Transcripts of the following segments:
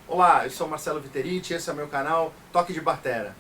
Olá, eu sou Marcelo Viteriti, esse é o meu canal Toque de Batera.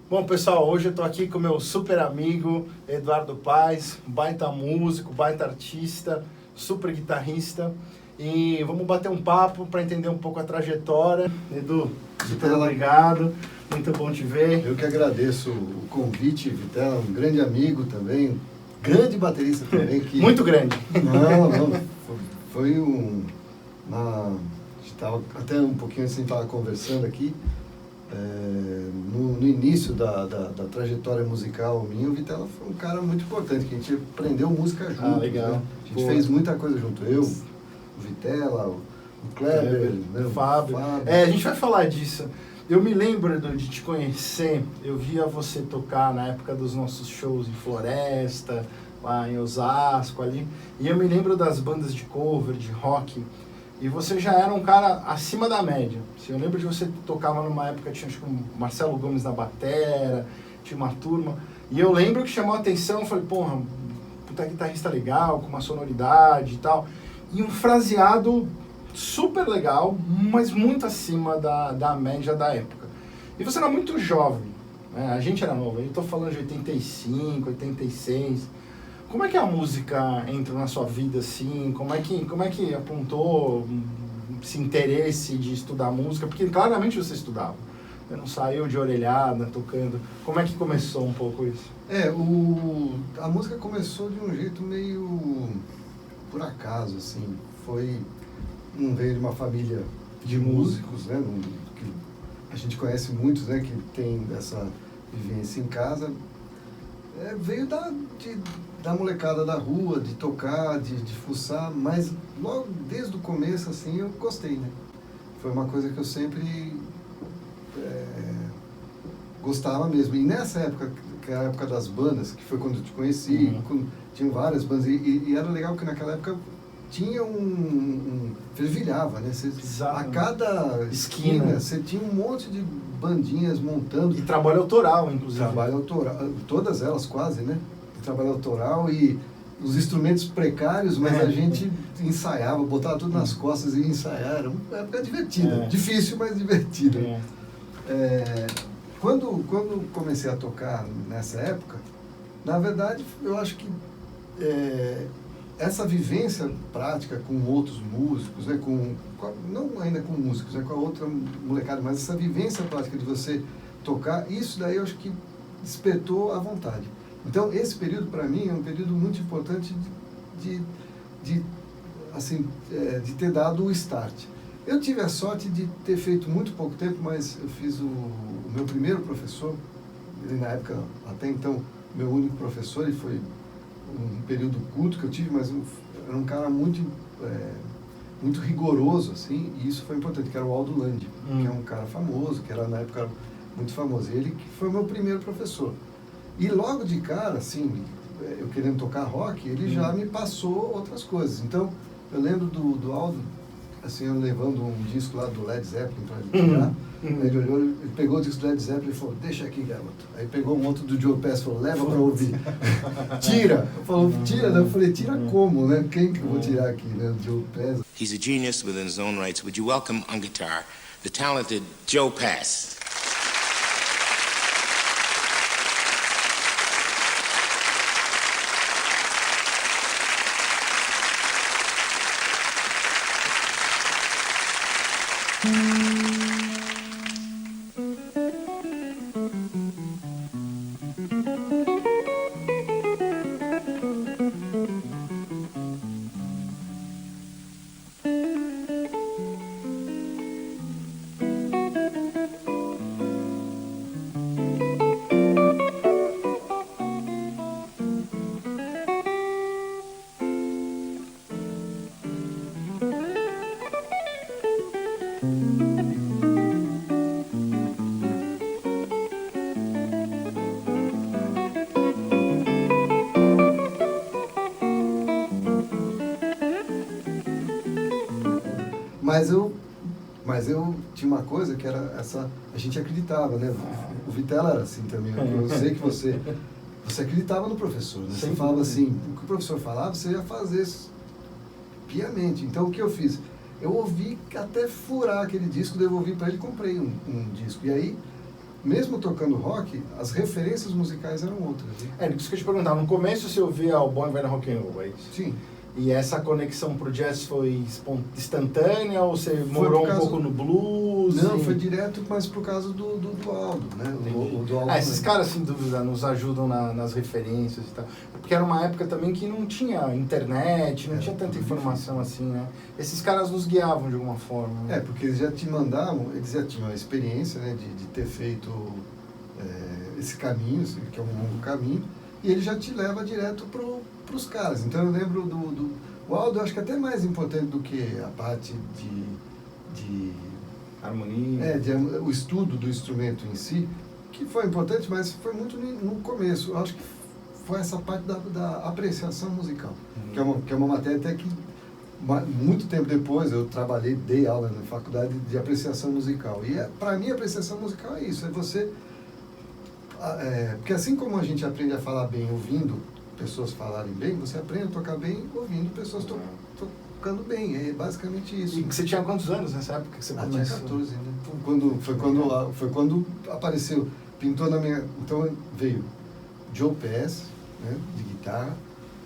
Bom, pessoal, hoje eu tô aqui com meu super amigo Eduardo Paes, baita músico, baita artista, super guitarrista, e vamos bater um papo para entender um pouco a trajetória. Edu, super obrigado, muito bom te ver. Eu que agradeço o convite, Vitela, um grande amigo também, grande baterista também. Que... Muito grande. Não, foi a gente estava até um pouquinho assim, estava conversando aqui. No início da trajetória musical minha, o Vitela foi um cara muito importante, que a gente aprendeu música junto. Legal. Né? A gente fez muita coisa junto, eu, o Vitela, o Kleber, né? O Fábio. A gente vai falar disso. Eu me lembro, Edu, de te conhecer, eu via você tocar na época dos nossos shows em Floresta, lá em Osasco ali, e eu me lembro das bandas de cover, de rock. E você já era um cara acima da média. Eu lembro de você tocava numa época, tinha acho que o Marcelo Gomes na batera, tinha uma turma. E eu lembro que chamou a atenção, eu falei, porra, puta guitarrista legal, com uma sonoridade e tal. E um fraseado super legal, mas muito acima da média da época. E você era muito jovem, né? A gente era novo, eu tô falando de 85, 86... Como é que a música entra na sua vida, assim? Como é que apontou esse interesse de estudar música? Porque claramente você estudava. Você não saiu de orelhada, tocando. Como é que começou um pouco isso? A música começou de um jeito meio por acaso, assim. Não veio de uma família de músicos, né? Que a gente conhece muitos, né? Que tem essa vivência em casa. Veio da molecada da rua, de tocar, de fuçar, mas logo desde o começo, assim, eu gostei, né? Foi uma coisa que eu sempre gostava mesmo. E nessa época, que era a época das bandas, que foi quando eu te conheci, tinham várias bandas, e era legal que naquela época tinha fervilhava, né? A cada esquina, você tinha um monte de bandinhas montando. E trabalho autoral, inclusive. Trabalho autoral, todas elas quase, né? Trabalho autoral e os instrumentos precários, mas a gente ensaiava, botava tudo nas costas e ensaiava. Era uma época divertida, difícil, mas divertida. Quando comecei a tocar nessa época, na verdade, eu acho que essa vivência prática com outros músicos, né, não ainda com músicos, né, com a outra molecada, mas essa vivência prática de você tocar, isso daí eu acho que despertou a vontade. Então, esse período, para mim, é um período muito importante de ter dado o start. Eu tive a sorte de ter feito muito pouco tempo, mas eu fiz o meu primeiro professor, ele, na época, até então, meu único professor, e foi um período curto que eu tive, mas era um cara muito rigoroso, assim, e isso foi importante, que era o Aldo Landi, que é um cara famoso, que era, na época, muito famoso. Ele que foi meu primeiro professor. E logo de cara, assim, eu querendo tocar rock, ele já me passou outras coisas. Então, eu lembro do Aldo, assim, eu levando um disco lá do Led Zeppelin para ele tirar. Ele olhou, ele pegou o disco do Led Zeppelin e falou, deixa aqui, garoto. Aí pegou um outro do Joe Pass e falou, leva para ouvir. Tira. Falou, tira, né? Eu falei, tira como, né? Quem que eu vou tirar aqui, né? O Joe Pass. He's a genius within his own rights. Would you welcome on guitar the talented Joe Pass? Mas eu tinha uma coisa que era essa, a gente acreditava, né? O Vitella era assim também, eu sei que você acreditava no professor, né? Você falava assim, o que o professor falava, você ia fazer piamente. Então o que eu fiz? Eu ouvi até furar aquele disco, devolvi para ele e comprei um disco. E aí, mesmo tocando rock, as referências musicais eram outras. Né? Isso que eu te perguntava, no começo você ouvia o Bom e Velho Rock and Roll, é isso? Sim. E essa conexão pro jazz foi instantânea ou você morou um pouco no blues? Não, foi direto, mas por causa do Aldo, né? O do Aldo esses caras, sem dúvida, nos ajudam nas referências e tal. Porque era uma época também que não tinha internet, não tinha tanta informação assim, né? Esses caras nos guiavam de alguma forma. Né? Porque eles já te mandavam, eles já tinham a experiência, né, de ter feito esse caminho, que é um longo caminho, e ele já te leva direto pros caras. Então eu lembro o Aldo, eu acho que é até mais importante do que a parte de harmonia. O estudo do instrumento em si, que foi importante, mas foi muito no começo. Eu acho que foi essa parte da apreciação musical, que é uma matéria até que muito tempo depois eu dei aula na faculdade de apreciação musical. E para mim a apreciação musical é isso, é você... porque assim como a gente aprende a falar bem ouvindo pessoas falarem bem, você aprende a tocar bem ouvindo pessoas tocando bem. É basicamente isso. E você tinha quantos anos nessa época que você começou? Tinha 14, né? Foi quando apareceu, pintou na minha... Então veio Joe Pass, né, de guitarra,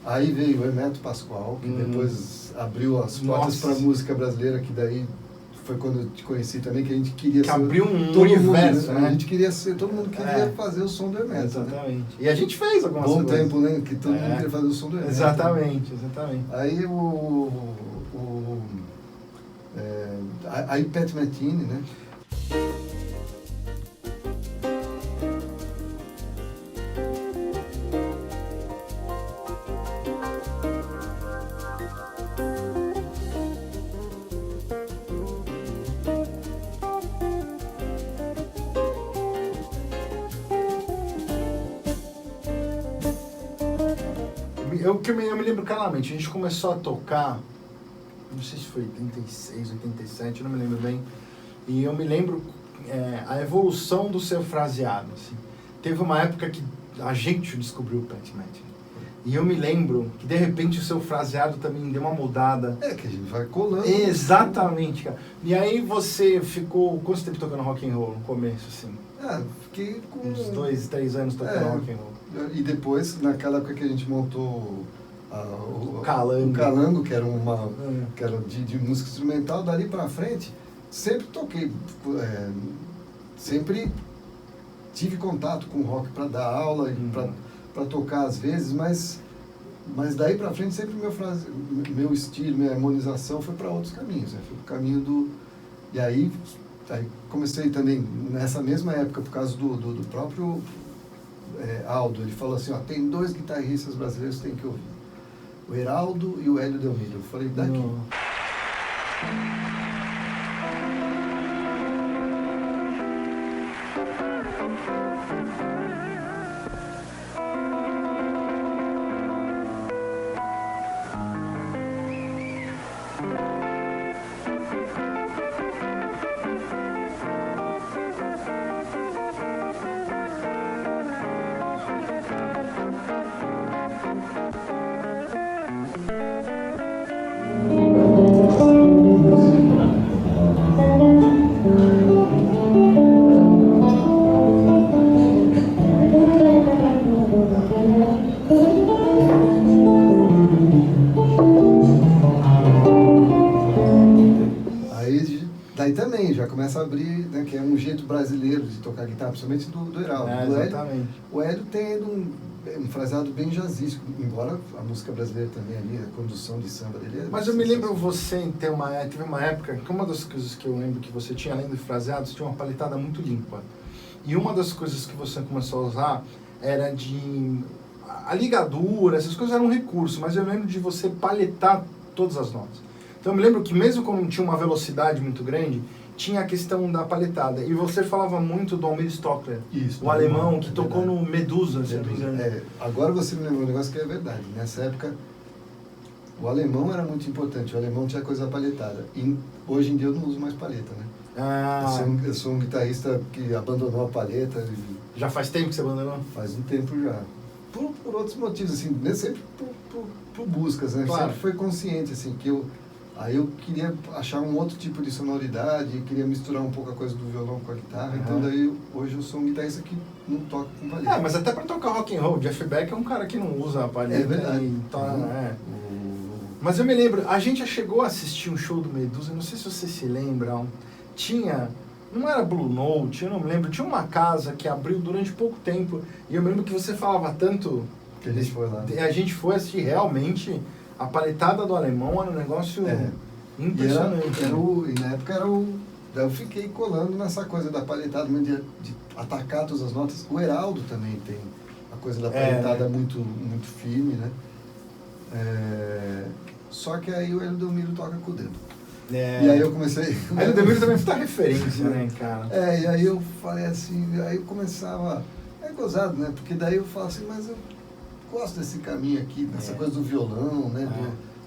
aí veio o Hermeto Pascoal, que depois abriu as portas para a música brasileira, que daí foi quando eu te conheci também, que a gente queria ser... abriu um universo, né? A gente queria ser... Todo mundo queria fazer o som do Hermeto, exatamente. Né? E a gente fez algumas coisas. Bom tempo, né? Que todo mundo queria fazer o som do Hermeto. Exatamente. Aí aí Pat Metheny, né? Eu me lembro claramente, a gente começou a tocar, não sei se foi 86, 87, não me lembro bem, e eu me lembro a evolução do seu fraseado, assim. Teve uma época que a gente descobriu o Pat Metheny, e eu me lembro que de repente o seu fraseado também deu uma mudada. Que a gente vai colando. Exatamente, cara. E aí você ficou, quanto tempo tocando rock and roll no começo, assim? Fiquei com... uns 2, 3 anos tocando rock and roll. E depois, naquela época que a gente montou o Calango, que era de música instrumental, dali pra frente, sempre toquei, sempre tive contato com o rock para dar aula, para tocar às vezes, mas daí pra frente sempre meu estilo, minha harmonização foi para outros caminhos, né? Foi pro caminho do... E aí comecei também, nessa mesma época, por causa do próprio Aldo, ele falou assim, tem 2 guitarristas brasileiros que tem que ouvir, o Heraldo e o Hélio Delmiro. Eu falei, daqui. Daí também já começa a abrir, né, que é um jeito brasileiro de tocar guitarra, principalmente do Heraldo. Exatamente. O Hélio tem um fraseado bem jazzístico, embora a música brasileira também ali, a condução de samba dele Mas eu me lembro você teve uma época que uma das coisas que eu lembro que você tinha, além do fraseado, você tinha uma paletada muito limpa. E uma das coisas que você começou a usar era a ligadura, essas coisas eram um recurso, mas eu lembro de você paletar todas as notas. Então eu me lembro que mesmo quando não tinha uma velocidade muito grande, tinha a questão da paletada. E você falava muito do Almir Stockler, o alemão que tocou no Medusa, se não me engano. Agora você me lembrou um negócio que é verdade. Nessa época, O alemão era muito importante, o alemão tinha coisa palhetada. E hoje em dia eu não uso mais palheta, né? Eu sou um guitarrista que abandonou a palheta. Já faz tempo que você abandonou? Faz um tempo já. Por outros motivos, assim, sempre por buscas, né? Claro. Sempre foi consciente, assim, que aí eu queria achar um outro tipo de sonoridade, queria misturar um pouco a coisa do violão com a guitarra, então daí hoje eu sou um guitarrista que não toca com palheta. Mas até pra tocar rock and roll, Jeff Beck é um cara que não usa a palheta. É verdade. Mas eu me lembro, a gente já chegou a assistir um show do Medusa, não sei se vocês se lembram, não era Blue Note, eu não me lembro, tinha uma casa que abriu durante pouco tempo, e eu me lembro que você falava tanto... Que a gente foi lá. A gente foi assistir realmente, a paletada do alemão era um negócio impressionante. E na época eu fiquei colando nessa coisa da paletada, de atacar todas as notas. O Heraldo também tem a coisa da paletada muito, muito firme, né? Só que aí o Eldomiro toca com o dedo. E aí eu comecei... O Eldomiro também foi referência, né, cara? E aí eu falei assim, aí eu começava... É gozado, né? Porque daí eu falo assim, mas eu gosto desse caminho aqui, dessa coisa do violão, né?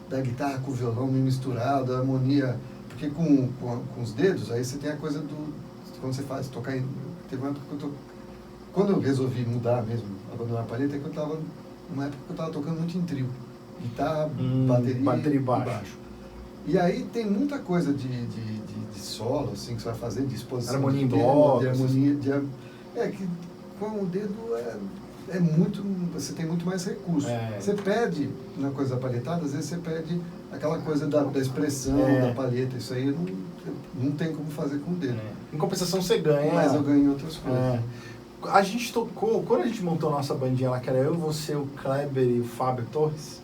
Da guitarra com o violão meio misturado, a harmonia... Porque com os dedos, aí você tem a coisa do... Quando você faz, tocar em... Teve uma época que quando eu resolvi mudar mesmo, abandonar a palheta, é que eu estava... Uma época que eu estava tocando muito em trio. Guitarra, bateria e baixo. E aí tem muita coisa de solo, assim, que você vai fazer, de exposição. Harmonia em blocos. De harmonia, que com o dedo é muito... Você tem muito mais recurso. Você perde, na coisa da palhetada, às vezes você perde aquela coisa da expressão, da palheta. Isso aí não tem como fazer com o dedo. Em compensação você ganha. Mas eu ganho outras coisas. A gente tocou, quando a gente montou a nossa bandinha lá, que era eu, você, o Kleber e o Fábio Torres,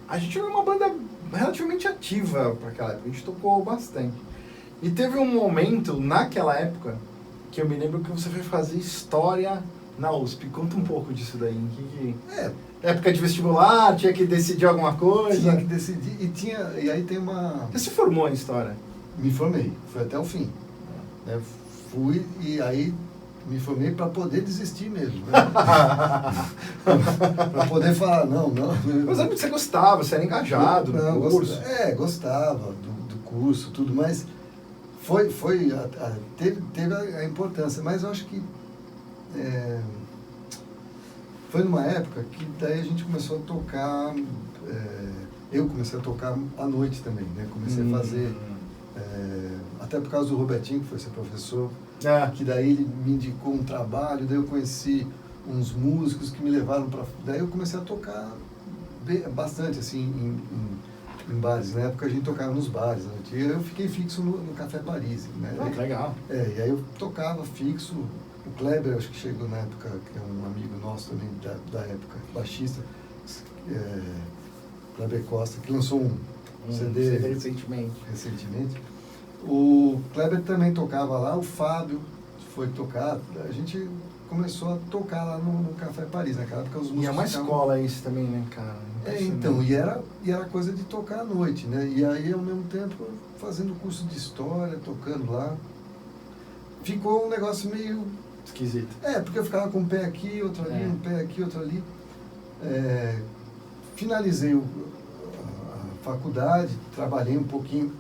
a gente era uma banda relativamente ativa para aquela época, a gente tocou bastante. E teve um momento, naquela época, que eu me lembro que você foi fazer história na USP. Conta um pouco disso daí. Época de vestibular, tinha que decidir alguma coisa? Tinha que decidir, e aí tem uma... Você se formou em história? Me formei, foi até o fim. Fui e aí me formei para poder desistir mesmo. Né? Para poder falar, não. Mas você gostava, você era engajado no curso. Gostava do curso, tudo, mas teve a importância, mas eu acho que foi numa época que daí a gente começou a tocar, eu comecei a tocar à noite também, né? Comecei a fazer, até por causa do Robertinho, que foi ser professor, que daí ele me indicou um trabalho, daí eu conheci uns músicos que me levaram para... Daí eu comecei a tocar bastante, assim, em bares. Na época a gente tocava nos bares, né? E eu fiquei fixo no Café Paris, né? Legal. E aí eu tocava fixo. O Kleber, acho que chegou na época, que é um amigo nosso também da época, baixista, Kleber Costa, que lançou um CD recentemente. O Kleber também tocava lá, o Fábio foi tocar, a gente começou a tocar lá no Café Paris, naquela época os músicos... E é uma escola isso também, né, cara? Então, e era coisa de tocar à noite, né? E aí, ao mesmo tempo, fazendo curso de história, tocando lá, ficou um negócio meio... Esquisito. Porque eu ficava com um pé aqui, outro ali, um pé aqui, outro ali. Finalizei a faculdade, trabalhei um pouquinho,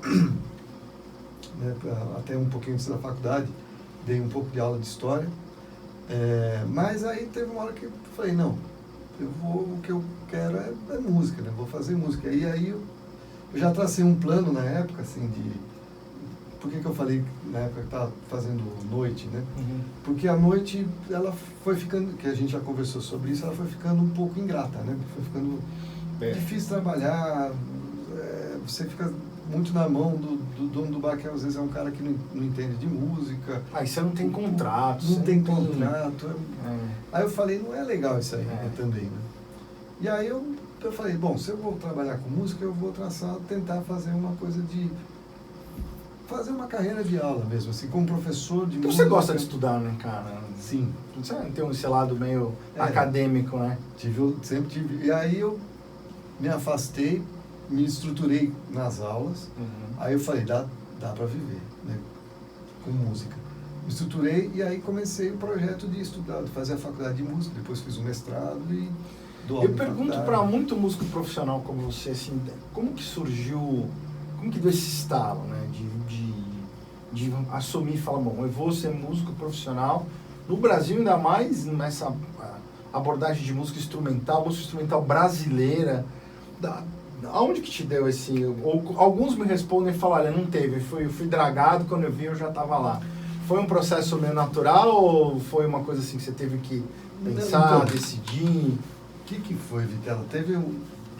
né, até um pouquinho antes da faculdade, dei um pouco de aula de história, mas aí teve uma hora que eu falei, não, o que eu quero é música, né? Vou fazer música. E aí eu já tracei um plano na época, assim, de... Por que eu falei na época que estava fazendo noite, né? Porque a noite, ela foi ficando, que a gente já conversou sobre isso, ela foi ficando um pouco ingrata, né? Foi ficando difícil trabalhar, você fica muito na mão do dono do bar, que às vezes é um cara que não entende de música. Aí você não tem contrato. Não tem contrato. Aí eu falei, não é legal isso aí também, né? E aí eu falei, bom, se eu vou trabalhar com música, eu vou tentar fazer uma coisa de... fazer uma carreira de aula mesmo, assim, como professor de música. Então você gosta de estudar, né, cara? Sim. Você tem esse lado meio acadêmico, né? Sempre tive. E aí eu me afastei, me estruturei nas aulas, aí eu falei, dá para viver, né, com música. Me estruturei e aí comecei o projeto de estudar, de fazer a faculdade de música, depois fiz o mestrado e Eu pergunto para muito músico profissional como você, assim, como que surgiu, como que deu esse estalo, né, de assumir e falar, bom, eu vou ser músico profissional, no Brasil ainda mais nessa abordagem de música instrumental brasileira, aonde que te deu esse, ou alguns me respondem e falam, olha, não teve, eu fui dragado, quando eu vi eu já estava lá. Foi um processo meio natural ou foi uma coisa assim que você teve que pensar, decidir? O que foi, Vitela? Teve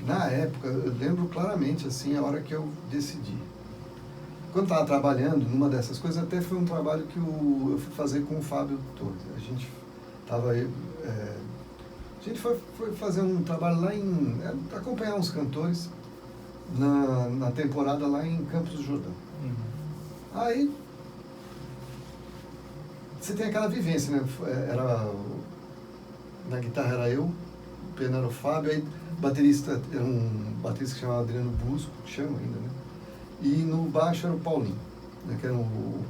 na época, eu lembro claramente assim a hora que eu decidi. Quando estava trabalhando numa dessas coisas, até foi um trabalho que eu fui fazer com o Fábio Torres. A gente foi fazer um trabalho lá acompanhar uns cantores na temporada lá em Campos do Jordão. Aí você tem aquela vivência, né? Na guitarra era eu, o piano era o Fábio, aí baterista era um baterista que chamava Adriano Busco, chama ainda, né? E no baixo era o Paulinho, né? Que era o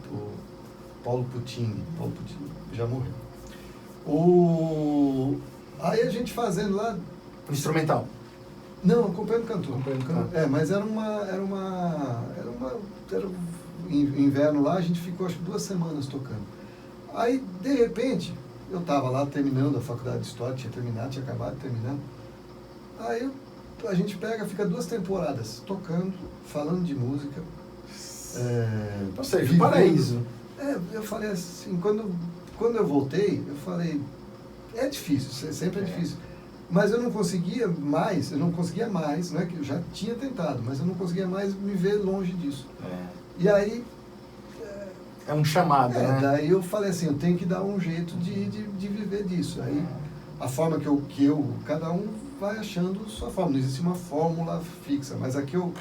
Paulo Puccini. Paulo Puccini já morreu. Aí a gente fazendo lá... Instrumental? Não, acompanhando cantor. Mas era inverno lá, a gente ficou acho que 2 semanas tocando. Aí, de repente, eu estava lá terminando a faculdade de História, tinha acabado de terminar. Aí a gente fica 2 temporadas tocando, falando de música. Ou seja, paraíso. Eu falei assim, quando eu voltei, eu falei, é difícil, sempre é difícil. Mas eu não conseguia mais, não é que eu já tinha tentado, mas eu não conseguia mais me ver longe disso. E aí... É um chamado, né? Daí eu falei assim, eu tenho que dar um jeito de viver disso. Aí a forma cada um vai achando sua forma, não existe uma fórmula fixa, mas a que eu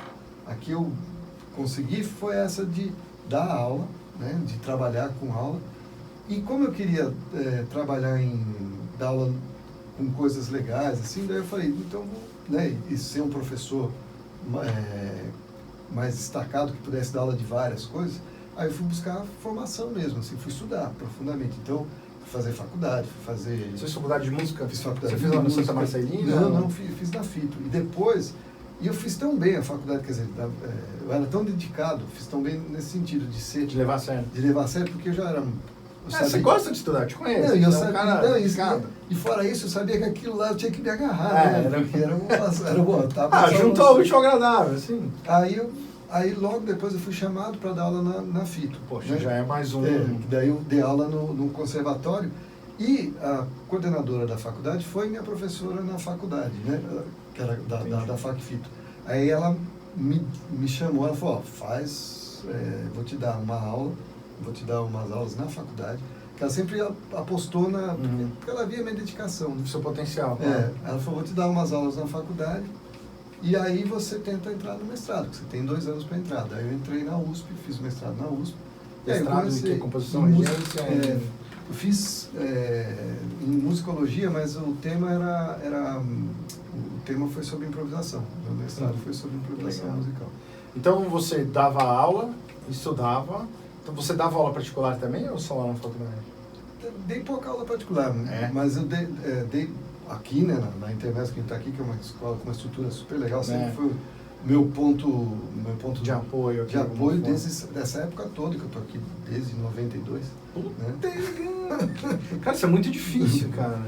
consegui foi essa de dar aula, né, de trabalhar com aula. E como eu queria dar aula com coisas legais, assim, daí eu falei, então, né, e ser um professor mais destacado, que pudesse dar aula de várias coisas, aí eu fui buscar formação mesmo, assim, fui estudar profundamente. Então, fui fazer faculdade, Você fez faculdade de música? Fiz faculdade de música. Você fez lá no Santa Marcelina? Não, fiz na FITO. E depois, eu fiz tão bem a faculdade, quer dizer, eu era tão dedicado, fiz tão bem nesse sentido de levar a sério. De levar a sério, porque eu já era... Você gosta de estudar, eu te conheço. E fora isso, eu sabia que aquilo lá eu tinha que me agarrar, né? Juntou ao útil ao agradável, assim. Aí logo depois eu fui chamado para dar aula na FITO. Poxa, né? Já é mais um... Daí eu dei aula no conservatório e a coordenadora da faculdade foi minha professora na faculdade, né? Que era da FAC-FITO. Aí ela me chamou, ela falou, vou te dar uma aula, vou te dar umas aulas na faculdade, que ela sempre apostou porque ela via minha dedicação. No seu potencial. Ela falou, vou te dar umas aulas na faculdade, e aí você tenta entrar no mestrado, porque você tem 2 anos para entrar. Daí eu entrei na USP, fiz o mestrado na USP. Mestrado em que? Composição, regência? Eu fiz em musicologia, mas o tema o tema foi sobre improvisação. O meu mestrado foi sobre improvisação musical. Então você dava aula, estudava. Então você dava aula particular também ou só lá na faculdade? Dei pouca aula particular, mas eu dei aqui, né, na Internet, que está aqui, que é uma escola com uma estrutura super legal, sempre foi o meu ponto de apoio dessa época toda, que eu estou aqui desde 92. Cara, isso é muito difícil, cara.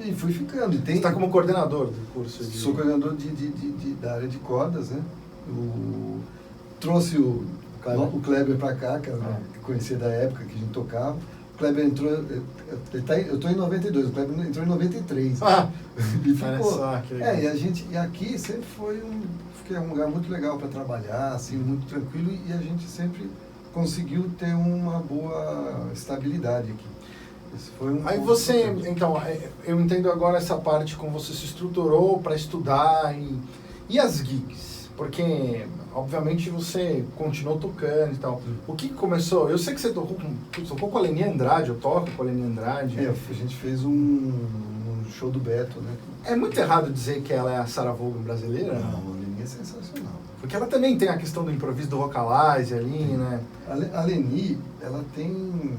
E fui ficando. Você está como coordenador do curso? Sou coordenador da área de cordas, né? Trouxe o Kleber para cá, que eu conhecia da época que a gente tocava. O Kleber entrou, eu estou em 92, o Kleber entrou em 93. E ficou. Só, e aqui sempre foi um lugar muito legal para trabalhar, assim, muito tranquilo, e a gente sempre conseguiu ter uma boa estabilidade aqui. Esse foi Aí você, então, eu entendo agora essa parte como você se estruturou para estudar e as gigs. Porque, obviamente, você continuou tocando e tal. O que começou? Eu sei que você tocou com a Leni Andrade, eu toco com a Leni Andrade. A gente fez um show do Beto, né? É muito errado dizer que ela é a Sarah Vaughan brasileira? Não, a Leni é sensacional. Porque ela também tem a questão do improviso, do vocalize ali, né? A Leni, ela tem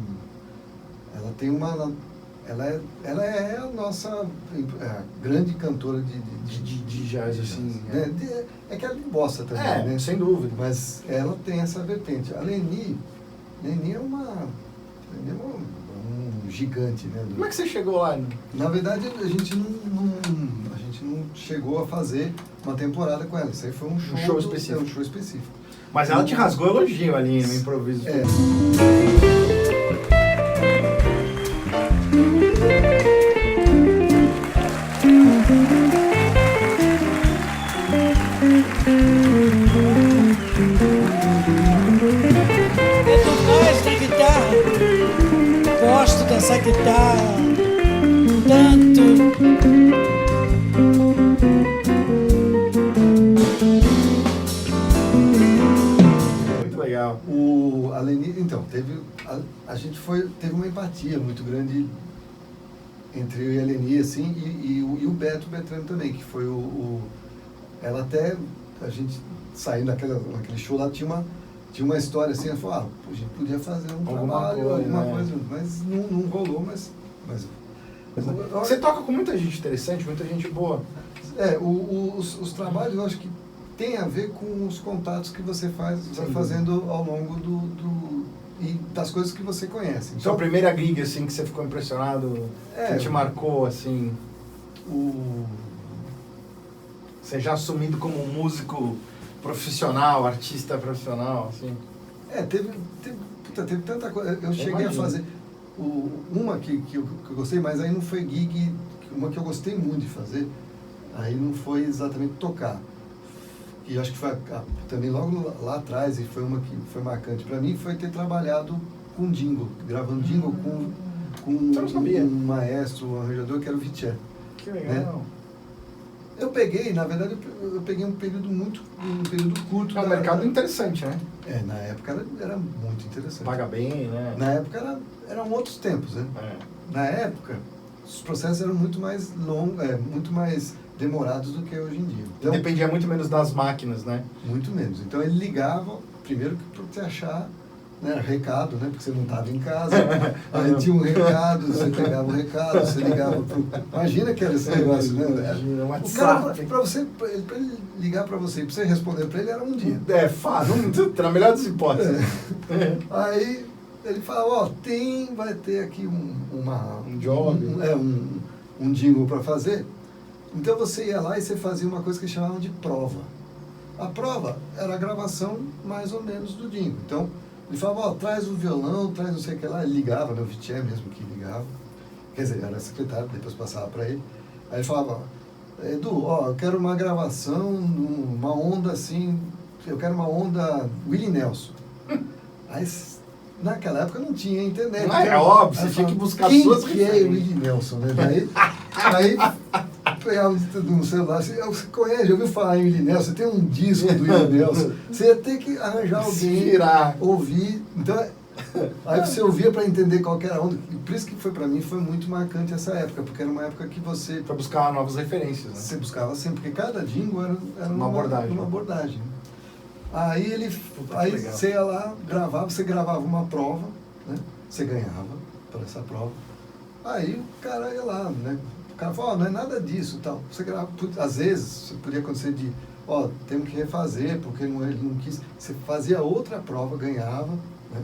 ela é a nossa grande cantora De jazz, assim. né? É que ela bossa também, né? Sem dúvida. Mas ela tem essa vertente. A Leni é um gigante, né? Como é que você chegou lá? Na verdade, a gente não chegou a fazer uma temporada com ela. Isso aí foi um show específico. Um show específico. Mas ela te rasgou elogio ali no improviso. É. Eu toco esta guitarra, gosto dessa guitarra tanto. Muito legal. A Leni, então, a gente teve uma empatia muito grande entre eu e a Leni, assim, e o Beto Bertrand também, que foi ela até, a gente saindo naquele show lá, tinha uma história assim, ela falou, a gente podia fazer um trabalho, alguma coisa, mas não rolou, mas Você toca com muita gente interessante, muita gente boa. Os trabalhos, eu acho que tem a ver com os contatos que você vai fazendo ao longo e das coisas que você conhece. Então, a primeira gig, assim, que você ficou impressionado, que te marcou, assim, você já assumido como um músico profissional, artista profissional, assim? Teve tanta coisa. Eu cheguei a fazer uma que eu gostei, mas aí não foi gig, uma que eu gostei muito de fazer, aí não foi exatamente tocar. E acho que foi também logo lá atrás, e foi uma que foi marcante para mim, foi ter trabalhado com jingle, gravando jingle com um maestro, um arranjador, que era o Vitché. Que legal. Né? Eu peguei, na verdade, eu peguei um período curto. É um mercado interessante, né? Na época era muito interessante. Paga bem, né? Na época eram outros tempos, né? Na época, os processos eram muito mais longos, muito mais demorados do que hoje em dia. Então, dependia muito menos das máquinas, né? Muito menos. Então ele ligava, primeiro para você achar, né, recado, né? Porque você não estava em casa. Aí tinha um recado, você pegava o recado, você ligava pro... Imagina que era esse negócio, né? Imagina, o cara, para ele ligar para você e para você responder para ele, era um dia. Na melhor das hipóteses. Aí ele falava, vai ter aqui um job, um jingle para fazer. Então você ia lá e você fazia uma coisa que chamavam de prova. A prova era a gravação mais ou menos do jingle. Então ele falava, traz o violão, traz não sei o que lá. Ele ligava, né? O Vitché mesmo que ligava. Quer dizer, era secretário, depois passava para ele. Aí ele falava, Edu, eu quero uma gravação, uma onda assim, eu quero uma onda Willie Nelson. Aí naquela época não tinha internet. Não é óbvio, você tinha que buscar suas referências. Quem é Willie Nelson, né? Aí pegava no celular, você conhece, já ouviu falar em Willie Nelson? Você tem um disco do Willie Nelson, você ia ter que arranjar alguém, ouvir. Então, aí você ouvia para entender qual que era a onda. E por isso que para mim foi muito marcante essa época, porque era uma época que você... Para buscar novas referências, né? Você buscava sempre, porque cada jingle era uma abordagem. Aí você ia lá, você gravava uma prova, né? Você ganhava para essa prova. Aí o cara ia lá, né? O cara falou, não é nada disso, tal. Você grava, às vezes podia acontecer de, temos que refazer, porque ele não quis. Você fazia outra prova, ganhava, né?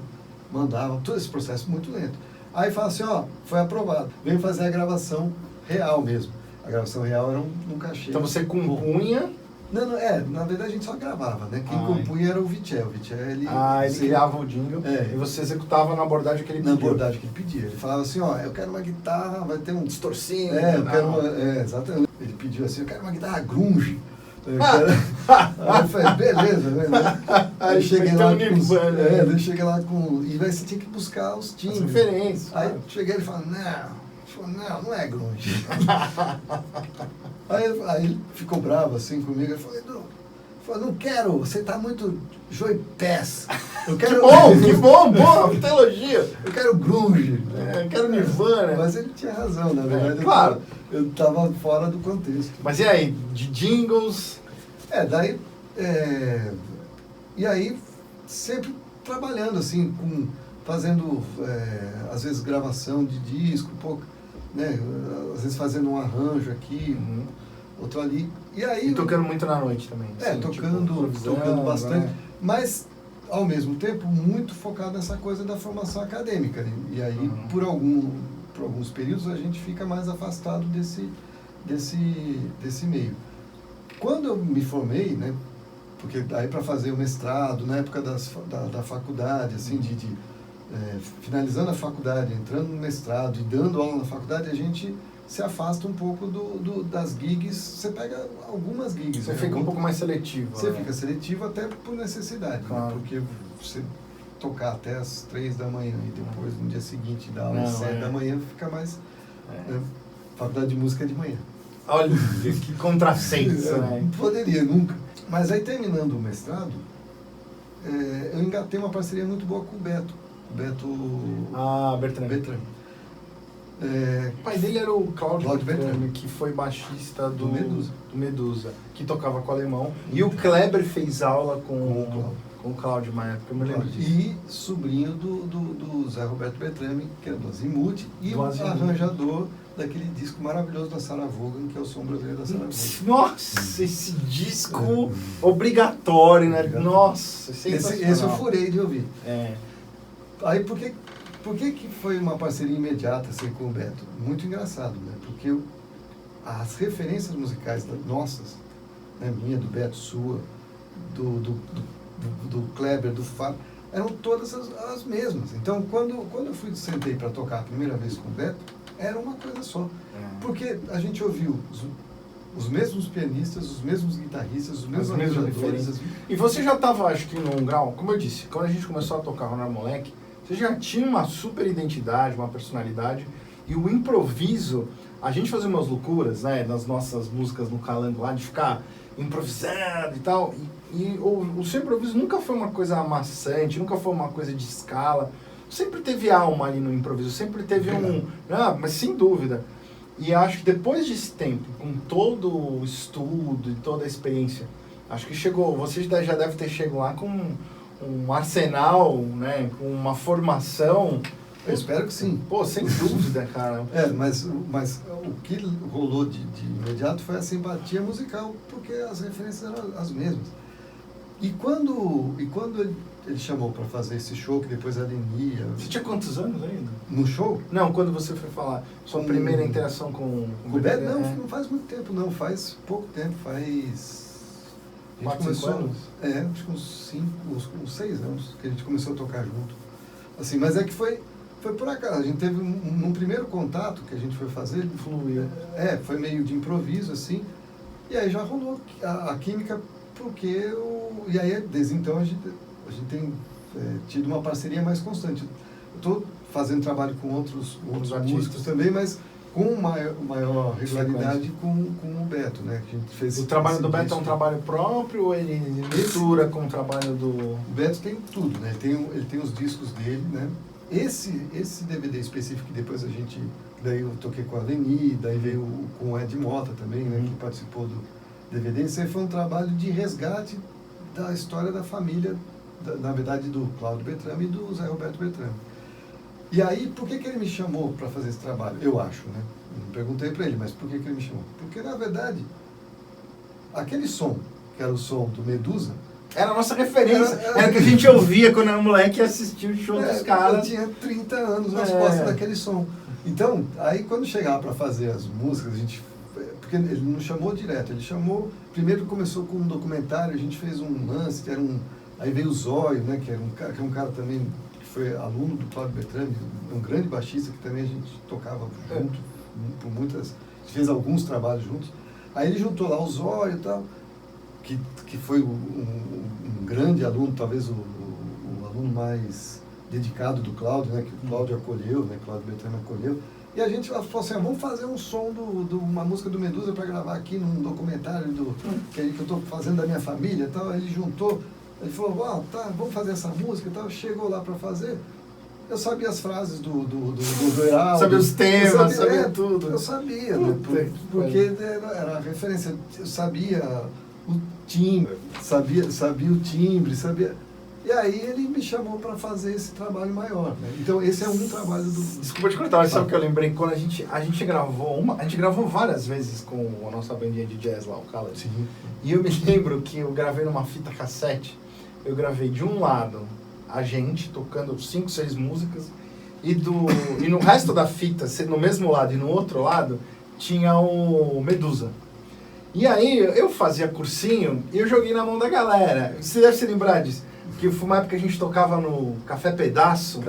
Mandava, todo esse processo muito lento. Aí fala assim, foi aprovado. Vem fazer a gravação real mesmo. A gravação real era um cachê. Então você compunha... Não, na verdade a gente só gravava, né? Quem compunha era o Vitché. O Vitché, ele criava o jingle e você executava na abordagem que ele pedia. Na abordagem que ele pedia. Ele falava assim, eu quero uma guitarra, vai ter um distorcinho. Eu quero exatamente. Ele pediu assim, eu quero uma guitarra grunge. Aí eu falei, beleza, né? Aí cheguei lá com... E aí você tinha que buscar os timbres. As referências. Aí cheguei e ele falou, não é grunge. Aí ele ficou bravo assim comigo, ele falou, Edu, não quero, você tá muito Joy Pass. Eu quero... Que bom, muita elogio. Eu quero grunge. Eu quero Nirvana. Mas ele tinha razão, na verdade. Claro. Eu tava fora do contexto. Mas e aí, de jingles? E aí, sempre trabalhando assim, fazendo, às vezes, gravação de disco, né? Às vezes fazendo um arranjo aqui, outro ali. E aí... E tocando muito na noite também. Assim, tocando bastante. Né? Mas, ao mesmo tempo, muito focado nessa coisa da formação acadêmica. E aí, por alguns períodos, a gente fica mais afastado desse meio. Quando eu me formei, né, porque aí para fazer o mestrado, na época da faculdade, assim, finalizando a faculdade, entrando no mestrado e dando aula na faculdade, a gente se afasta um pouco das gigs. Você pega algumas gigs. Você fica um pouco mais seletivo. Você fica seletivo até por necessidade, claro. né? Porque você tocar até as 3 da manhã e depois no dia seguinte dar aula às 7 da manhã fica mais... Né? Faculdade de música é de manhã. Olha, que contrassenso, né? Não poderia, nunca. Mas aí, terminando o mestrado, eu engatei uma parceria muito boa com o Beto. Bertrand. O pai dele era o Cláudio Bertrand, que foi baixista do Medusa, que tocava com o alemão. E o Kleber fez aula com o Cláudio, uma época, eu me lembro disso. E sobrinho do Zé Roberto Bertrand, que era do Azimuth, e o arranjador daquele disco maravilhoso da Sarah Vaughan, que é o Som Brasileiro da Sarah Vaughan. Nossa, esse disco obrigatório, né? Nossa, sensacional. Esse eu furei de ouvir. É. Aí, por que foi uma parceria imediata assim, com o Beto? Muito engraçado, né? Porque as referências musicais nossas, né, minha, do Beto, sua, do Kleber, do Fábio, eram todas as mesmas. Então, quando eu sentei para tocar a primeira vez com o Beto, era uma coisa só. Porque a gente ouviu os mesmos pianistas, os mesmos guitarristas, os mesmos arranjadores. E você já estava, acho que, num grau, como eu disse, quando a gente começou a tocar Ronaldo Moleque, você já tinha uma super identidade, uma personalidade, e o improviso, a gente fazia umas loucuras, né, nas nossas músicas no Calango lá, de ficar improvisando e tal, e o seu improviso nunca foi uma coisa amassante, nunca foi uma coisa de escala, sempre teve alma ali no improviso, sempre teve mas sem dúvida. E acho que depois desse tempo, com todo o estudo e toda a experiência, acho que você já deve ter chegado lá com um arsenal, né, com uma formação. Eu espero que sim. Pô, sem dúvida, cara. Mas o que rolou de imediato foi a simpatia musical, porque as referências eram as mesmas. E quando ele chamou para fazer esse show, que depois a Leni... Você tinha quantos anos ainda? No show? Não, quando você foi falar. Sua primeira interação com o Beto? Não faz muito tempo, não. Faz pouco tempo, faz... 4, 5 anos? Acho que uns 6 anos que a gente começou a tocar junto. Assim, mas é que foi por acaso. A gente teve num primeiro contato que a gente foi fazer, ele fluiu. Foi meio de improviso, assim. E aí já rolou a química, porque... E aí, desde então, a gente tem tido uma parceria mais constante. Eu estou fazendo trabalho com outros músicos também, mas com maior regularidade com o Beto, né? Que a gente fez. O trabalho do Beto é um trabalho próprio ou ele mistura com o trabalho do... O Beto tem tudo, né? Ele tem os discos dele, né? Esse DVD específico que depois daí eu toquei com a Leni, daí veio com o Ed Mota também, né? Que participou do DVD. Esse aí foi um trabalho de resgate da história da família, na verdade do Cláudio Bertrand e do Zé Roberto Bertrand. E aí, por que ele me chamou para fazer esse trabalho? Eu acho, né? Eu não perguntei para ele, mas por que ele me chamou? Porque, na verdade, aquele som, que era o som do Medusa... Era a nossa referência. Era o que a gente ouvia quando era moleque e assistia o show dos caras. Eu tinha 30 anos nas costas daquele som. Então, aí quando chegava para fazer as músicas, a gente... Porque ele não chamou direto, ele chamou... Primeiro começou com um documentário, a gente fez um lance, que era aí veio o Zóio, né? Que é um cara também... foi aluno do Cláudio Bertrand, um grande baixista que também a gente tocava junto, por muitas, fez alguns trabalhos juntos. Aí ele juntou lá o Zóio e tal, que foi um grande aluno, talvez o aluno mais dedicado do Cláudio, né, que o Cláudio acolheu, né, Cláudio Bertrand acolheu. E a gente falou assim, vamos fazer um som uma música do Medusa para gravar aqui num documentário que eu estou fazendo da minha família e tal. Aí ele juntou. Ele falou, vamos fazer essa música e tal. Chegou lá para fazer. Eu sabia as frases do Heraldo. Sabia os temas, sabia tudo. Eu sabia, né? Porque era a referência. Eu sabia o timbre, sabia o timbre, sabia... E aí ele me chamou para fazer esse trabalho maior, né? Então esse é um trabalho do... Desculpa te cortar, mas sabe o que eu lembrei? Quando a gente gravou várias vezes com a nossa bandinha de jazz lá, o Color. Sim. E eu me lembro que eu gravei numa fita cassete, eu gravei de um lado a gente tocando 5, 6 músicas, e no resto da fita, no mesmo lado e no outro lado, tinha o Medusa. E aí eu fazia cursinho e eu joguei na mão da galera. Você deve se lembrar disso. Que foi uma época que a gente tocava no Café Pedaço,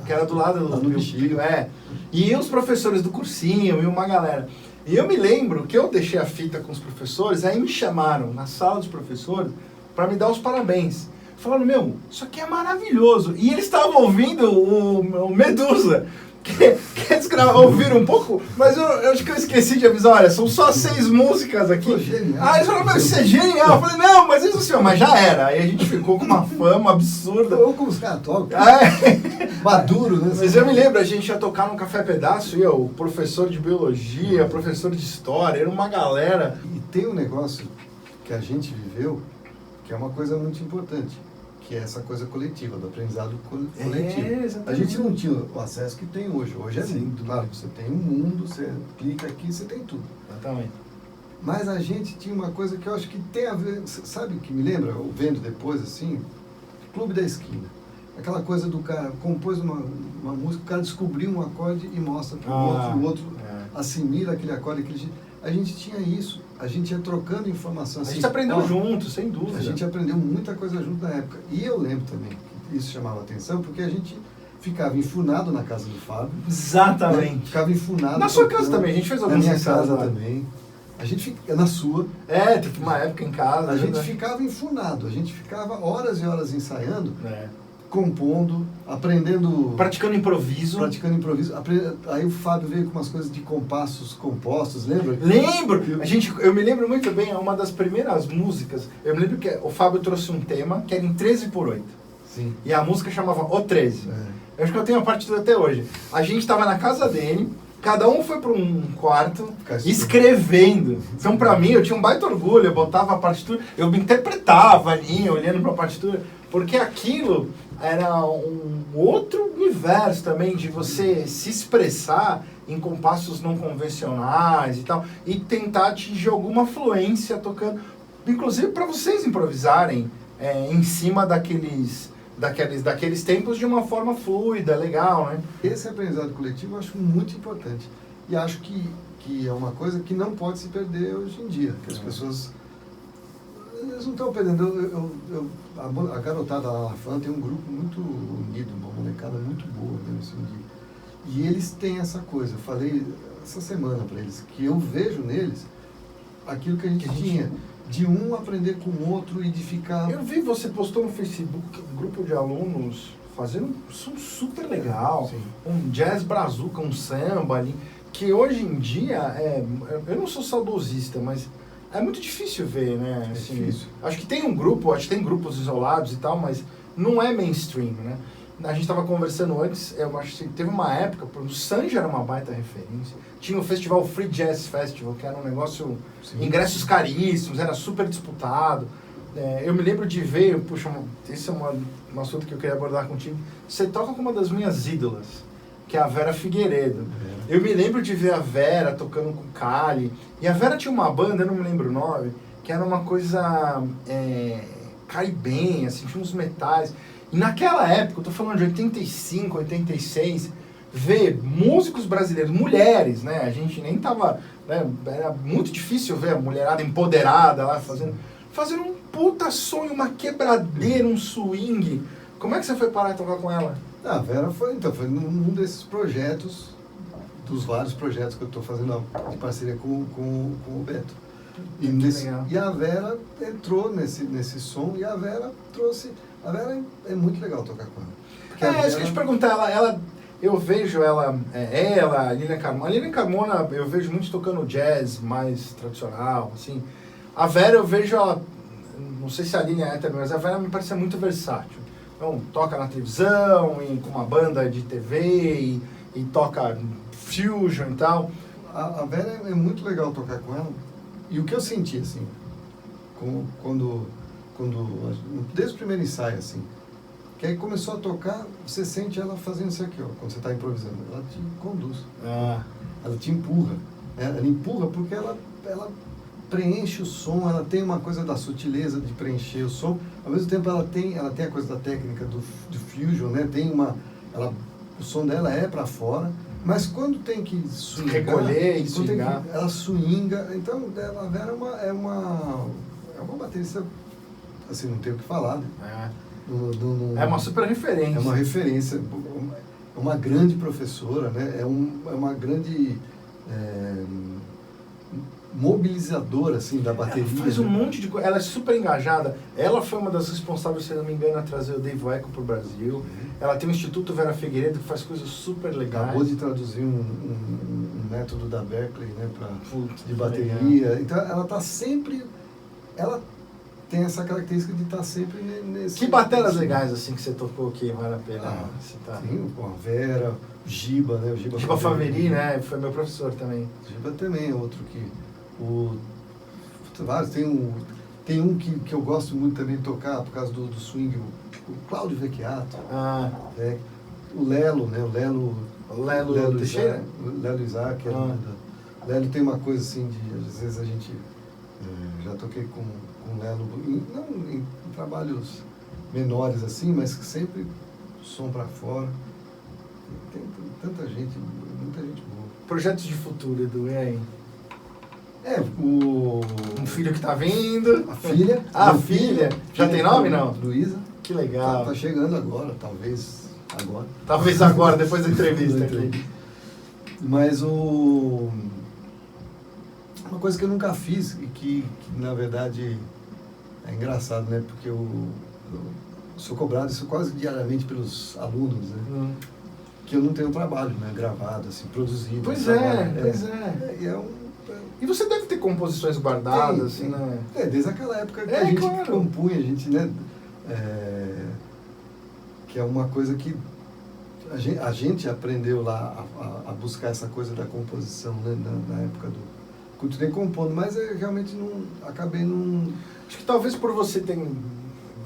que era do lado do Bexiga. E os professores do cursinho e uma galera. E eu me lembro que eu deixei a fita com os professores, aí me chamaram na sala dos professores para me dar os parabéns. Falaram, meu, isso aqui é maravilhoso. E eles estavam ouvindo o Medusa. Que eles ouviram um pouco, mas eu acho que eu esqueci de avisar, olha, são só 6 músicas aqui. Genial. Eles falaram, mas isso é genial. Eu falei, não, mas isso assim, mas já era. Aí a gente ficou com uma fama absurda. Ou como os caras tocam. Maduro, né? Mas eu me lembro, a gente ia tocar num Café Pedaço, e o professor de biologia, professor de história, era uma galera. E tem um negócio que a gente viveu, que é uma coisa muito importante, que é essa coisa coletiva, do aprendizado coletivo. Exatamente. A gente não tinha o acesso que tem hoje. Hoje é Sim. muito, claro, você tem um mundo, você clica aqui, você tem tudo. Exatamente. Mas a gente tinha uma coisa que eu acho que tem a ver, sabe o que me lembra, eu vendo depois, assim, Clube da Esquina. Aquela coisa do cara, compôs uma música, o cara descobriu um acorde e mostra para o outro assimila aquele acorde, a gente tinha isso, a gente ia trocando informação. A gente aprendeu junto, sem dúvida. A gente aprendeu muita coisa junto na época. E eu lembro também que isso chamava atenção, porque a gente ficava enfurnado na casa do Fábio. Exatamente. Né? Ficava enfurnado. Na sua casa também, a gente fez algumas na minha casa lá. também. A gente fica na sua. Teve uma época em casa. A gente ficava enfurnado, a gente ficava horas e horas ensaiando, compondo, aprendendo... Praticando improviso. Aí o Fábio veio com umas coisas de compassos compostos, lembra? Lembro! Eu me lembro muito bem, uma das primeiras músicas, eu me lembro que o Fábio trouxe um tema que era em 13/8. Sim. E a música chamava O 13. Eu acho que eu tenho a partitura até hoje. A gente estava na casa dele, cada um foi para um quarto, escrevendo. Então, para mim, eu tinha um baita orgulho, eu botava a partitura, eu me interpretava ali, olhando para a partitura, porque aquilo era um outro universo também, de você se expressar em compassos não convencionais e tal, e tentar atingir alguma fluência tocando, inclusive para vocês improvisarem em cima daqueles tempos de uma forma fluida, legal, né? Esse aprendizado coletivo eu acho muito importante. E acho que é uma coisa que não pode se perder hoje em dia. Que as pessoas... Eles não estão perdendo. A garotada lá na FAN tem um grupo muito unido, uma molecada muito boa, né, assim, e eles têm essa coisa. Eu falei essa semana para eles, que eu vejo neles aquilo que a gente tinha. De um aprender com o outro e de ficar... Eu vi, você postou no Facebook um grupo de alunos fazendo um som super legal, um jazz brazuca, um samba ali, que hoje em dia, eu não sou saudosista, mas é muito difícil ver, né? Assim, difícil. Acho que tem um grupo, acho que tem grupos isolados e tal, mas não é mainstream, né? A gente estava conversando antes, eu acho que teve uma época, o Sanja era uma baita referência. Tinha o festival Free Jazz Festival, que era um negócio, ingressos caríssimos, era super disputado. Eu me lembro de ver, puxa, esse é um assunto que eu queria abordar contigo. Você toca com uma das minhas ídolas, que é a Vera Figueiredo. Eu me lembro de ver a Vera tocando com o Cali. E a Vera tinha uma banda, eu não me lembro o nome, que era uma coisa caribenha, assim, tinha uns metais. E naquela época, eu tô falando de 85, 86, ver músicos brasileiros, mulheres, né? A gente nem tava... Né? Era muito difícil ver a mulherada empoderada lá fazendo um puta sonho, uma quebradeira, um swing. Como é que você foi parar e tocar com ela? A Vera foi num desses projetos, dos vários projetos que eu estou fazendo de parceria com o Beto. E a Vera entrou nesse som e a Vera trouxe... A Vera é muito legal tocar com ela. Isso que eu te perguntar, eu vejo ela, a Lilian Carmona. A Lilian Carmona eu vejo muito tocando jazz mais tradicional, assim. A Vera eu vejo ela, não sei se a Lilian é também, mas a Vera me parece muito versátil. Então, toca na televisão, com uma banda de TV, e toca fusion e tal. A Vera é muito legal tocar com ela. E o que eu senti, assim, quando desde o primeiro ensaio, assim, Que aí começou a tocar, você sente ela fazendo isso aqui, ó, quando você está improvisando. Ela te conduz. Ela te empurra. Ela empurra porque ela preenche o som, ela tem uma coisa da sutileza de preencher o som. Ao mesmo tempo ela tem a coisa da técnica do fusion, né? O som dela é para fora, mas quando tem que swingar, recolher e swingar, ela swinga. Então a Vera é uma baterista, assim, não tem o que falar, né? É uma super referência. É uma referência, é uma grande professora, né? É uma grande mobilizadora, assim, da bateria. Ela faz um monte de coisa, ela é super engajada. Ela foi uma das responsáveis, se não me engano, a trazer o Dave Weckl pro Brasil. Ela tem o Instituto Vera Figueiredo, que faz coisas super legais. Acabou de traduzir um método da Berkeley, né, de bateria. Então ela tá sempre... Ela tem essa característica de estar sempre nesse... Que bateras legais, assim, que você tocou que vale a pena citar? Sim, com a Vera, o Giba, né? O Giba Faveri, né? Foi meu professor também. O Giba também é outro que... Vários, tem um que eu gosto muito também de tocar por causa do swing, o Cláudio Vecchiato. O Lelo, né? O Lelo Teixeira? O Lelo Isaac. O Lelo tem uma coisa assim às vezes a gente... já toquei com o Lelo, não em trabalhos menores assim, mas sempre som para fora. Tem muita gente boa. Projetos de futuro, Edu, e aí? Um filho que tá vindo. A filha. A filha. Já tem nome, não? Luísa. Que legal. Tá chegando agora, talvez agora. Talvez agora, depois da entrevista aqui. Mas uma coisa que eu nunca fiz e que na verdade é engraçado, né? Porque eu sou cobrado isso quase diariamente pelos alunos, né? Que eu não tenho trabalho, né? Gravado, assim, produzido. Pois é. E você deve ter composições guardadas, assim, né? Desde aquela época que a gente compunha, a gente, né? Que é uma coisa que a gente aprendeu lá a buscar essa coisa da composição, né? Na época do... Continuei compondo, mas eu realmente acabei não... Acho que talvez por você ter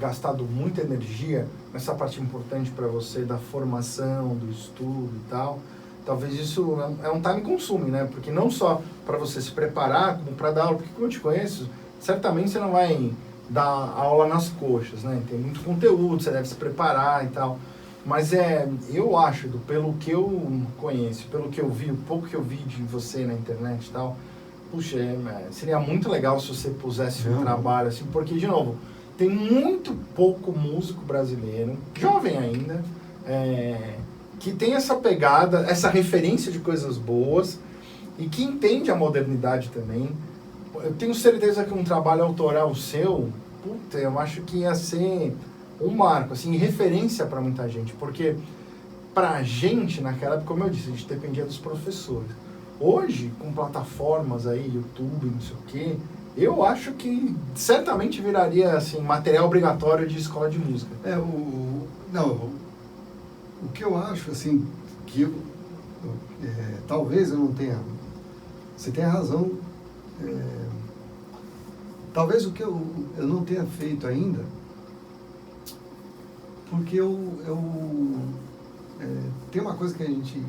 gastado muita energia nessa parte importante para você da formação, do estudo e tal... Talvez isso é um time consume, né? Porque não só para você se preparar, como para dar aula, porque como eu te conheço, certamente você não vai dar aula nas coxas, né? Tem muito conteúdo, você deve se preparar e tal. Mas eu acho, pelo que eu conheço, pelo que eu vi, o pouco que eu vi de você na internet e tal, puxa, seria muito legal se você pusesse um trabalho assim, porque, de novo, tem muito pouco músico brasileiro, jovem ainda, que tem essa pegada, essa referência de coisas boas e que entende a modernidade também. Eu tenho certeza que um trabalho autoral seu, eu acho que ia ser um marco, assim, referência para muita gente, porque pra gente, naquela época, como eu disse, a gente dependia dos professores. Hoje, com plataformas aí, YouTube, não sei o quê, eu acho que certamente viraria, assim, material obrigatório de escola de música. O que eu acho, assim, que talvez eu não tenha... Você tem razão. Talvez o que eu não tenha feito ainda, porque tem uma coisa que a gente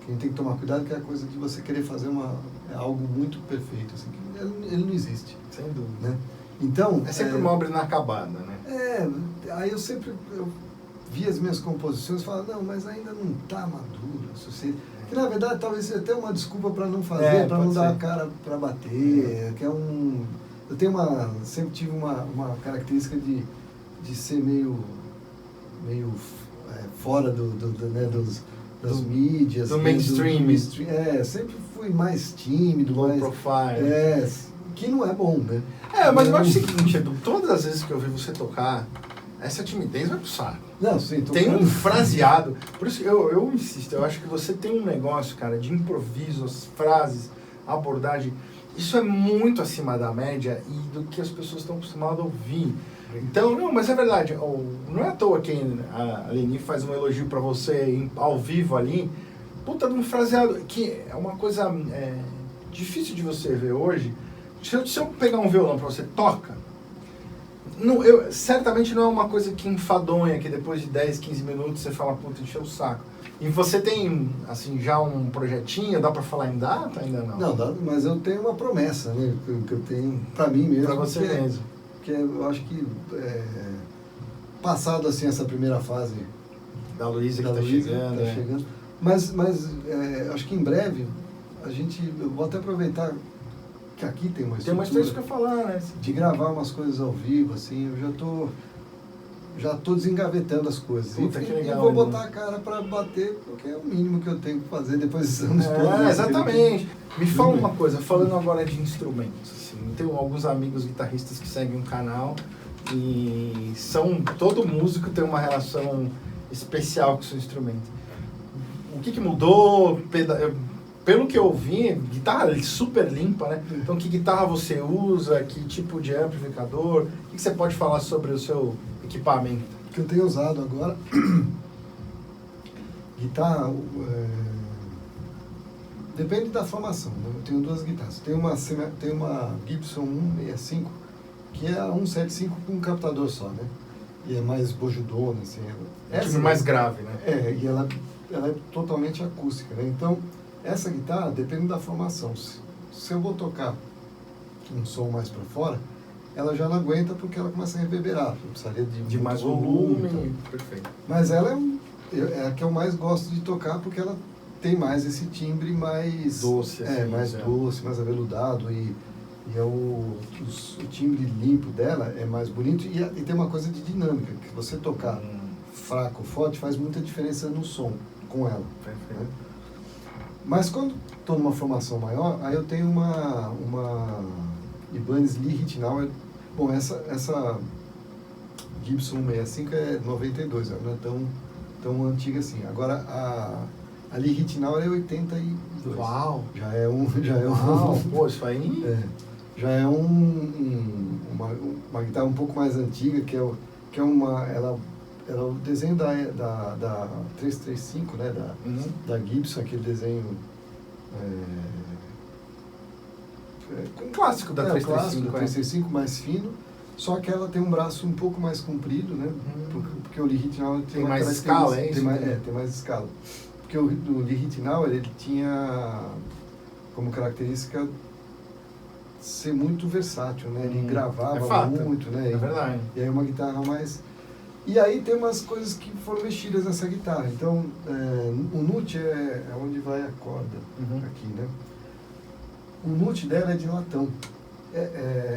tem que tomar cuidado, que é a coisa de você querer fazer algo muito perfeito, assim, que ele não existe. Sem dúvida. Né? Então... É sempre uma obra inacabada, né? Aí eu vi as minhas composições e falava, não, mas ainda não está maduro. Que na verdade talvez seja até uma desculpa para não fazer, para não dar a cara para bater. Que eu sempre tive uma característica de ser meio fora das mídias. Do mainstream. Sempre fui mais tímido, low profile. Que não é bom, né? Mas eu acho o seguinte, Edu, todas as vezes que eu vi você tocar, essa timidez vai pro saco. Não, sim, tem um fraseado. Por isso que eu insisto, eu acho que você tem um negócio, cara, de improviso, as frases, a abordagem. Isso é muito acima da média e do que as pessoas estão acostumadas a ouvir. Então, mas é verdade, não é à toa que a Leni faz um elogio pra você ao vivo ali, puta de um fraseado, que é uma coisa difícil de você ver hoje. Se eu pegar um violão pra você, toca. Não, certamente não é uma coisa que enfadonha, que depois de 10, 15 minutos você fala, puta, encheu o saco. E você tem, assim, já um projetinho, dá pra falar em data? Ainda não? Não, dá, mas eu tenho uma promessa, né? Que eu tenho pra mim mesmo. Pra você mesmo. Que eu acho que, passado assim essa primeira fase Da Luísa que da tá Luísa, chegando. tá chegando. Mas acho que em breve, eu vou até aproveitar que aqui tem uma Tem uma estrutura história pra falar, né? de gravar umas coisas ao vivo, assim, eu já tô desengavetando as coisas. Puta, que legal, e vou né? botar a cara para bater, porque é o mínimo que eu tenho que fazer depois desses anos todos. Exatamente. Me fala uma coisa, falando agora de instrumentos. Assim, tenho alguns amigos guitarristas que seguem um canal e todo músico tem uma relação especial com o seu instrumento. O que mudou? Pelo que eu vi, guitarra super limpa, né? Então, que guitarra você usa? Que tipo de amplificador? O que você pode falar sobre o seu equipamento? O que eu tenho usado agora, guitarra, depende da formação, né? Eu tenho duas guitarras. Tem uma Gibson 165, que é a 175 com um captador só, né? E é mais bojudona, assim. Essa mais grave, né? E ela é totalmente acústica, né? Então, essa guitarra depende da formação. Se eu vou tocar um som mais para fora, ela já não aguenta porque ela começa a reverberar. Eu precisaria de mais muito volume. Perfeito. Mas ela é a que eu mais gosto de tocar porque ela tem mais esse timbre mais doce, assim, mais doce, mais aveludado e o timbre limpo dela é mais bonito e tem uma coisa de dinâmica, que você tocar fraco ou forte faz muita diferença no som com ela. Perfeito. Né? Mas quando estou numa formação maior, aí eu tenho uma Ibanez Lee Ritenour. Bom, essa Gibson 165 é 92, ela não é tão antiga assim. Agora a Lee Ritenour é 82. Uau! Já é um. Pô, isso aí. Já é uma guitarra um pouco mais antiga, que é uma. Ela o desenho da 335, né, da Gibson, aquele desenho Um clássico da 335 mais fino, só que ela tem um braço um pouco mais comprido, né, porque o Lee Ritenour tem mais escala, é isso? Tem mais escala. Porque o Lee Ritenour, ele tinha como característica ser muito versátil, né, ele gravava muito, né, é verdade. E aí uma guitarra mais... E aí tem umas coisas que foram mexidas nessa guitarra. Então, o nut é onde vai a corda, aqui, né? O nut dela é de latão.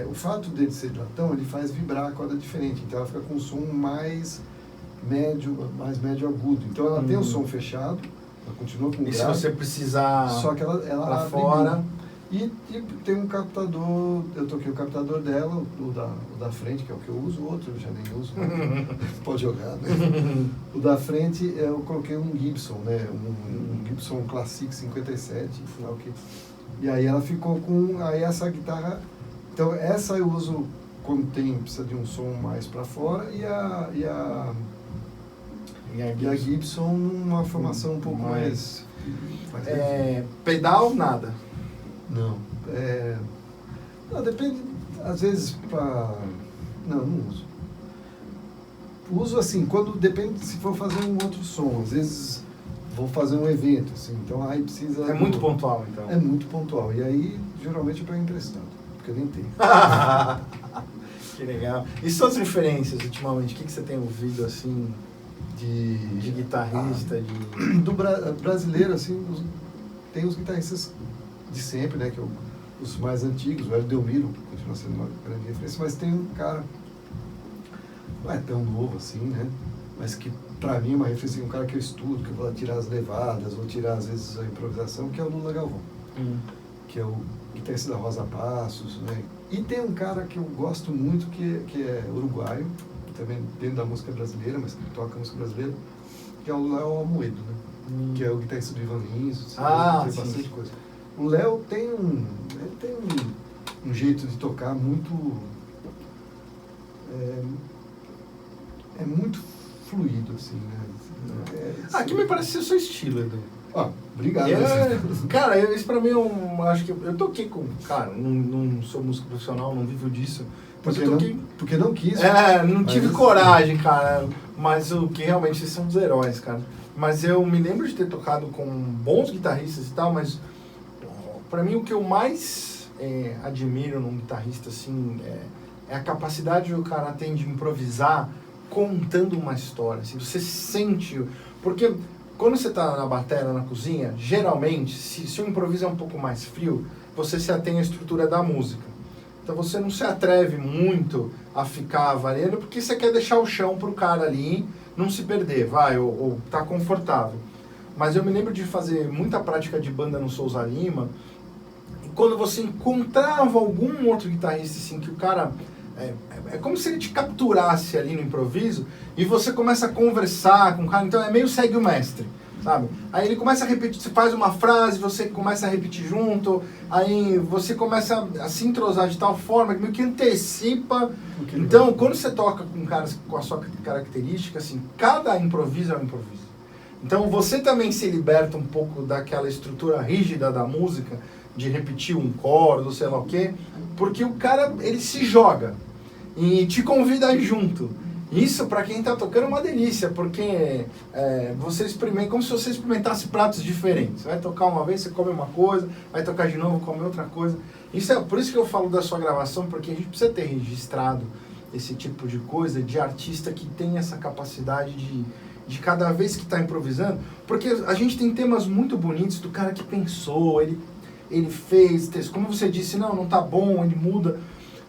O fato dele ser de latão, ele faz vibrar a corda diferente. Então ela fica com um som mais médio agudo. Então ela tem o som fechado, ela continua com grave. E se você precisar só que ela pra abre fora... bem. E tem um captador, eu toquei o captador dela, o da frente, que é o que eu uso, o outro eu já nem uso, né? Pode jogar, né? O da frente eu coloquei um Gibson, né? Um Gibson Classic 57, e aí ela ficou com, aí essa guitarra, então essa eu uso quando precisa de um som mais para fora, e a Gibson numa formação um pouco mais pedal, nada. Não, depende, às vezes não uso. Uso assim, depende se for fazer um outro som, às vezes vou fazer um evento, assim, então aí precisa... É muito pontual, então. É muito pontual, e aí geralmente eu pego emprestado, porque eu nem tenho. Que legal. E suas referências ultimamente, o que você tem ouvido assim de guitarrista, do brasileiro, assim, tem os guitarristas de sempre, né, que os mais antigos, o Hélio Delmiro continua sendo uma grande referência, mas tem um cara, não é tão novo assim, né, mas que pra mim é uma referência, um cara que eu estudo, que eu vou lá tirar as levadas, vou tirar às vezes a improvisação, que é o Lula Galvão, que é o guitarrista da Rosa Passos, né, e tem um cara que eu gosto muito, que é uruguaio, também dentro da música brasileira, mas que toca música brasileira, que é o Léo Almoedo, né, que é o guitarrista do Ivan Lins, tem bastante coisa. O Léo tem um jeito de tocar muito... É muito fluido, assim, né? Que me parece ser o seu estilo, Edu. Obrigado. Cara, isso pra mim acho que eu toquei com... Cara, não sou músico profissional, não vivo disso, Mas Porque, eu toquei... porque não quis. não tive coragem, cara. Mas o que realmente vocês são os heróis, cara. Mas eu me lembro de ter tocado com bons guitarristas e tal, mas pra mim o que eu mais admiro num guitarrista, assim, é a capacidade que o cara tem de improvisar contando uma história. Assim, você sente... Porque quando você tá na bateria, na cozinha, geralmente, se o improviso é um pouco mais frio, você se atém à estrutura da música. Então você não se atreve muito a ficar variando, porque você quer deixar o chão pro cara ali não se perder, ou tá confortável. Mas eu me lembro de fazer muita prática de banda no Souza Lima, e quando você encontrava algum outro guitarrista, assim, que o cara... É como se ele te capturasse ali no improviso, e você começa a conversar com o cara, então é meio segue o mestre, sabe? Aí ele começa a repetir, você faz uma frase, você começa a repetir junto, aí você começa a se entrosar de tal forma que meio que antecipa. Então, quando você toca com caras com a sua característica, assim, cada improviso é um improviso. Então, você também se liberta um pouco daquela estrutura rígida da música, de repetir um coro, sei lá o quê, porque o cara, ele se joga e te convida a ir junto. Isso, para quem tá tocando, é uma delícia, porque você experimenta, como se você experimentasse pratos diferentes. Você vai tocar uma vez, você come uma coisa, vai tocar de novo, come outra coisa. Isso por isso que eu falo da sua gravação, porque a gente precisa ter registrado esse tipo de coisa, de artista que tem essa capacidade de cada vez que está improvisando, porque a gente tem temas muito bonitos do cara que pensou, ele fez, como você disse, não tá bom, ele muda.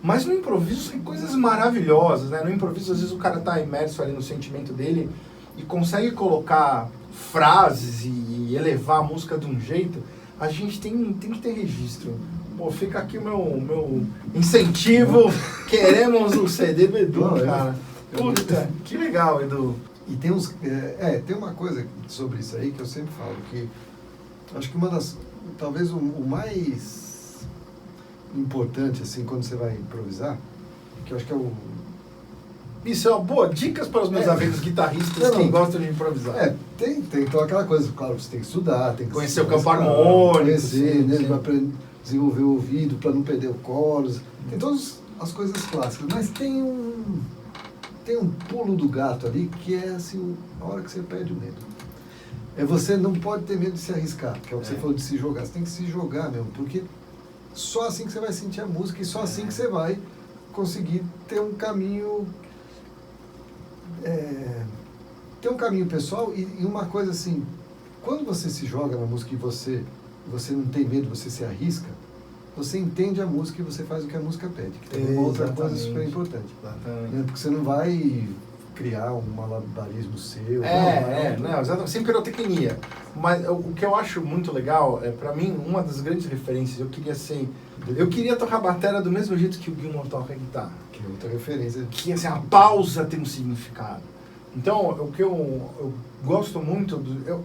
Mas no improviso tem coisas maravilhosas, né? No improviso, às vezes, o cara tá imerso ali no sentimento dele e consegue colocar frases e elevar a música de um jeito. A gente tem que ter registro. Pô, fica aqui o meu incentivo. Queremos o CD do Edu, cara. Puta, que legal, Edu. E tem uma coisa sobre isso aí que eu sempre falo, que acho que talvez o mais importante, assim, quando você vai improvisar, que eu acho que é o... Isso é uma boa dicas para os meus amigos guitarristas que gostam de improvisar. Tem então aquela coisa, claro, você tem que estudar, tem que conhecer o campo harmônico, conhecer, né, para desenvolver o ouvido, para não perder o chorus, tem todas as coisas clássicas, mas tem um pulo do gato ali, que é assim, a hora que você perde o medo. Você não pode ter medo de se arriscar, que é o que você falou de se jogar, você tem que se jogar mesmo, porque só assim que você vai sentir a música e só assim que você vai conseguir ter um caminho pessoal e uma coisa assim, quando você se joga na música e você não tem medo, você se arrisca, você entende a música e você faz o que a música pede, que também é uma outra coisa super importante. Né? Porque você não vai criar um malabarismo seu. Não, exatamente, sem pirotecnia. Mas o que eu acho muito legal, pra mim, uma das grandes referências, eu queria tocar bateria do mesmo jeito que o Gilmour toca a guitarra. Que é outra referência. Que assim, a pausa tem um significado. Então, o que eu gosto muito,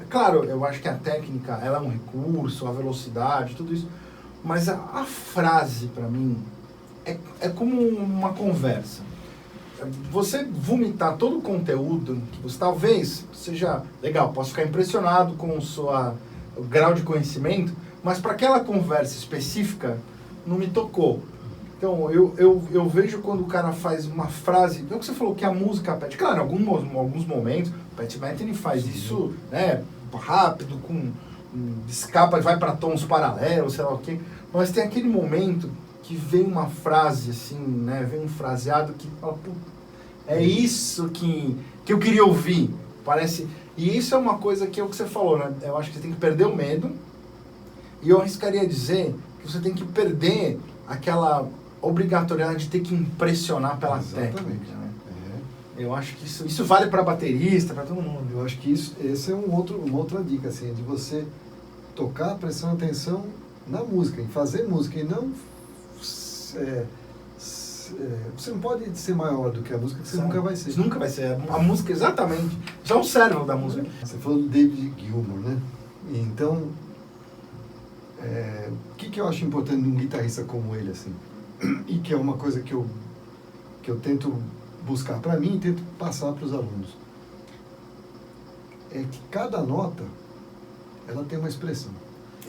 claro, eu acho que a técnica, ela é um recurso, a velocidade, tudo isso, mas a frase, pra mim, é como uma conversa. Você vomitar todo o conteúdo que você talvez seja legal, posso ficar impressionado com o grau de conhecimento, mas para aquela conversa específica não me tocou. Então eu vejo quando o cara faz uma frase, é o que você falou que a música pede. Claro, em alguns momentos o Pat Metheny faz isso, né, rápido, escapa, vai para tons paralelos, sei lá o quê, mas tem aquele momento que vem uma frase assim, né, vem um fraseado que fala, é isso que eu queria ouvir, parece, e isso é uma coisa que é o que você falou, né, eu acho que você tem que perder o medo, e eu arriscaria dizer que você tem que perder aquela obrigatoriedade de ter que impressionar pela técnica, né? Eu acho que isso vale para baterista, para todo mundo. Eu acho que esse é uma outra dica, assim, de você tocar prestando atenção na música, em fazer música, e não... você não pode ser maior do que a música, que você nunca vai ser. Você nunca vai ser. A música, exatamente. Isso é o cérebro da música. Você falou do David Gilmour, né? Então, o que eu acho importante num guitarrista como ele, assim, e que é uma coisa que eu tento buscar para mim e tento passar para os alunos, é que cada nota, ela tem uma expressão.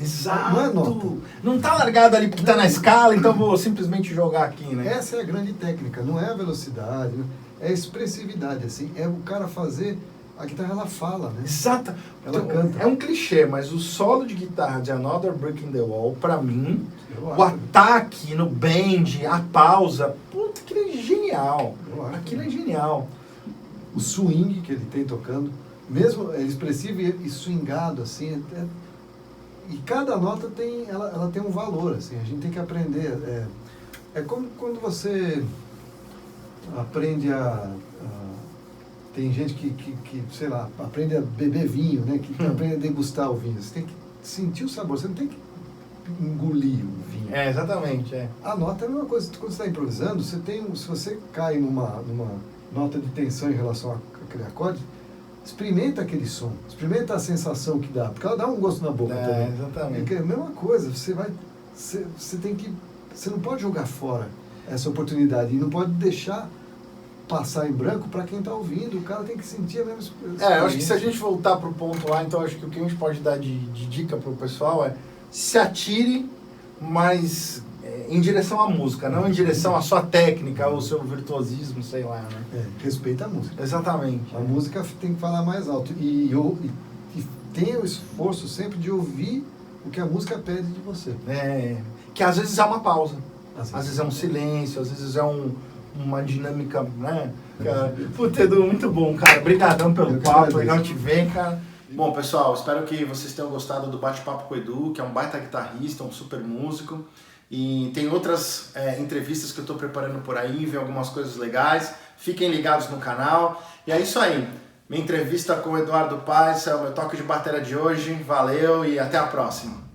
Exato. Não é nota. Não tá largado ali porque tá na escala, então vou simplesmente jogar aqui, né? Essa é a grande técnica, não é a velocidade, é a expressividade, assim, é o cara fazer, a guitarra ela fala, né? Exato. Ela canta. É um clichê, mas o solo de guitarra de Another Brick in the Wall, pra mim, Eu o acho. ataque no bend, a pausa, puta, aquilo é genial. Eu acho. Aquilo é genial. O swing que ele tem tocando, mesmo é expressivo e swingado, assim, e cada nota tem, ela tem um valor, assim, a gente tem que aprender. É como quando você aprende tem gente que, sei lá, aprende a beber vinho, né? Que aprende a degustar o vinho. Você tem que sentir o sabor, você não tem que engolir o vinho. É, exatamente, é. A nota é a mesma coisa. Quando você está improvisando, se você cai numa nota de tensão em relação àquele acorde, experimenta aquele som, experimenta a sensação que dá, porque ela dá um gosto na boca também. Exatamente. É a mesma coisa, você não pode jogar fora essa oportunidade e não pode deixar passar em branco para quem está ouvindo. O cara tem que sentir a mesma experiência. Eu acho que se a gente voltar pro ponto lá, então acho que o que a gente pode dar de dica pro pessoal é se atire, mas em direção à música, não em direção à sua técnica, ao seu virtuosismo, sei lá, né? Respeita a música. Exatamente. A música tem que falar mais alto. E tenha o esforço sempre de ouvir o que a música pede de você. Que às vezes é uma pausa, Às às vezes é um silêncio, às vezes é uma dinâmica, né? Cara, puta, Edu, muito bom, cara. Obrigadão pelo papo, legal te ver, cara. Bom, pessoal, espero que vocês tenham gostado do bate-papo com o Edu, que é um baita guitarrista, um super músico. E tem outras entrevistas que eu estou preparando por aí, vem algumas coisas legais. Fiquem ligados no canal. E é isso aí. Minha entrevista com o Eduardo Paes é o meu toque de bateria de hoje. Valeu e até a próxima.